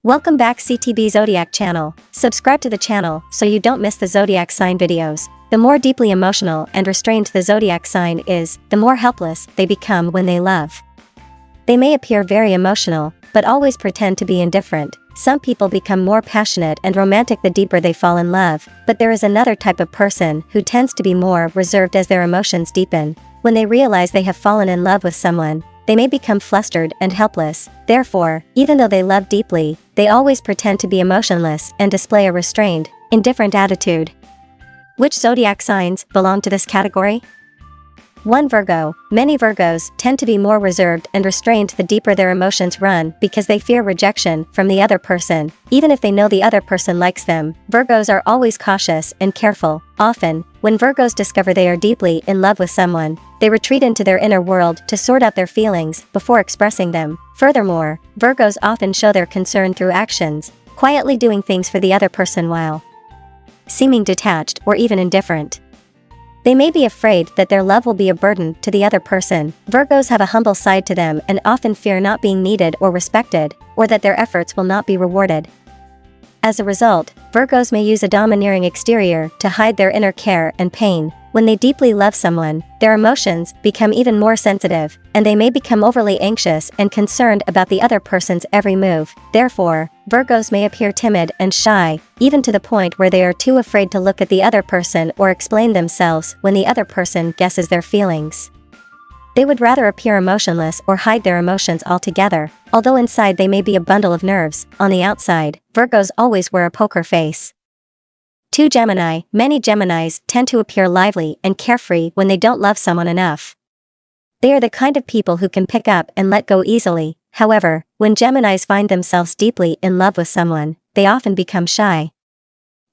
Welcome back CTBzodiac channel. Subscribe to the channel so you don't miss the zodiac sign videos. The more deeply emotional and restrained the zodiac sign is, the more helpless they become when they love. They may appear very emotional, but always pretend to be indifferent. Some people become more passionate and romantic the deeper they fall in love, but there is another type of person who tends to be more reserved as their emotions deepen. When they realize they have fallen in love with someone, they may become flustered and helpless. Therefore, even though they love deeply, they always pretend to be emotionless and display a restrained, indifferent attitude. Which zodiac signs belong to this category? 1. Virgo. Many Virgos tend to be more reserved and restrained the deeper their emotions run because they fear rejection from the other person. Even if they know the other person likes them, Virgos are always cautious and careful. Often, when Virgos discover they are deeply in love with someone, they retreat into their inner world to sort out their feelings before expressing them. Furthermore, Virgos often show their concern through actions, quietly doing things for the other person while seeming detached or even indifferent. They may be afraid that their love will be a burden to the other person. Virgos have a humble side to them and often fear not being needed or respected, or that their efforts will not be rewarded. As a result, Virgos may use a domineering exterior to hide their inner care and pain. When they deeply love someone, their emotions become even more sensitive, and they may become overly anxious and concerned about the other person's every move. Therefore, Virgos may appear timid and shy, even to the point where they are too afraid to look at the other person or explain themselves when the other person guesses their feelings. They would rather appear emotionless or hide their emotions altogether. Although inside they may be a bundle of nerves, on the outside, Virgos always wear a poker face. 2. Gemini. Many Geminis tend to appear lively and carefree when they don't love someone enough. They are the kind of people who can pick up and let go easily. However, when Geminis find themselves deeply in love with someone, they often become shy.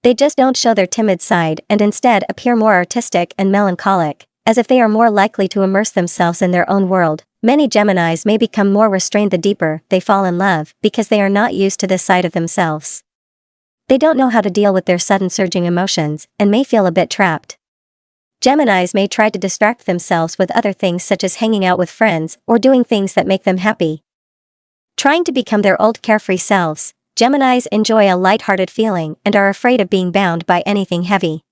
They just don't show their timid side and instead appear more artistic and melancholic, as if they are more likely to immerse themselves in their own world. Many Geminis may become more restrained the deeper they fall in love because they are not used to this side of themselves. They don't know how to deal with their sudden surging emotions and may feel a bit trapped. Geminis may try to distract themselves with other things such as hanging out with friends or doing things that make them happy. Trying to become their old carefree selves, Geminis enjoy a light-hearted feeling and are afraid of being bound by anything heavy.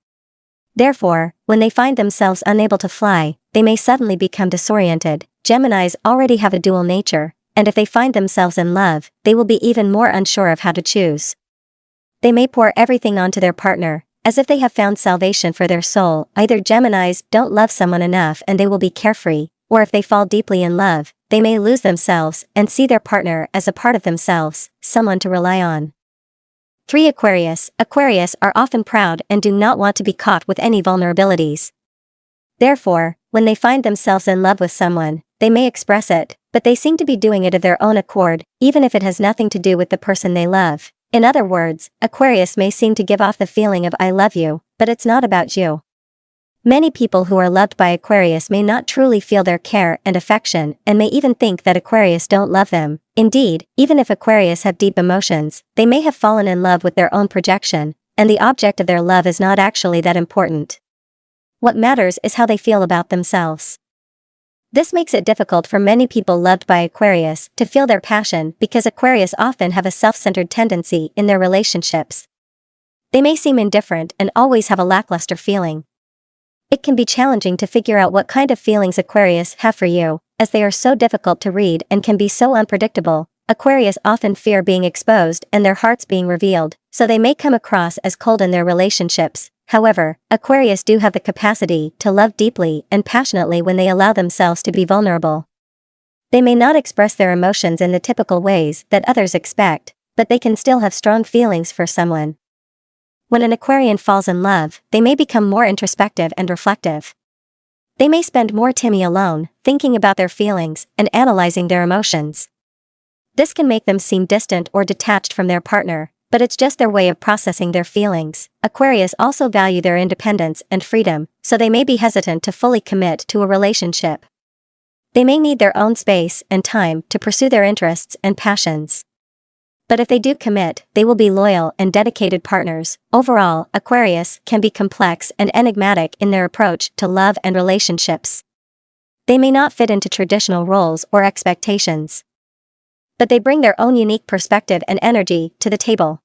Therefore, when they find themselves unable to fly, they may suddenly become disoriented. Geminis already have a dual nature, and if they find themselves in love, they will be even more unsure of how to choose. They may pour everything onto their partner, as if they have found salvation for their soul. Either Geminis don't love someone enough and they will be carefree, or if they fall deeply in love, they may lose themselves and see their partner as a part of themselves, someone to rely on. 3. Aquarius. Aquarius are often proud and do not want to be caught with any vulnerabilities. Therefore, when they find themselves in love with someone, they may express it, but they seem to be doing it of their own accord, even if it has nothing to do with the person they love. In other words, Aquarius may seem to give off the feeling of "I love you," but it's not about you. Many people who are loved by Aquarius may not truly feel their care and affection and may even think that Aquarius don't love them. Indeed, even if Aquarius have deep emotions, they may have fallen in love with their own projection, and the object of their love is not actually that important. What matters is how they feel about themselves. This makes it difficult for many people loved by Aquarius to feel their passion because Aquarius often have a self-centered tendency in their relationships. They may seem indifferent and always have a lackluster feeling. It can be challenging to figure out what kind of feelings Aquarius have for you, as they are so difficult to read and can be so unpredictable. Aquarius often fear being exposed and their hearts being revealed, so they may come across as cold in their relationships. However, Aquarius do have the capacity to love deeply and passionately when they allow themselves to be vulnerable. They may not express their emotions in the typical ways that others expect, but they can still have strong feelings for someone. When an Aquarian falls in love, they may become more introspective and reflective. They may spend more time alone, thinking about their feelings and analyzing their emotions. This can make them seem distant or detached from their partner, but it's just their way of processing their feelings. Aquarius also value their independence and freedom, so they may be hesitant to fully commit to a relationship. They may need their own space and time to pursue their interests and passions. But if they do commit, they will be loyal and dedicated partners. Overall, Aquarius can be complex and enigmatic in their approach to love and relationships. They may not fit into traditional roles or expectations. but they bring their own unique perspective and energy to the table.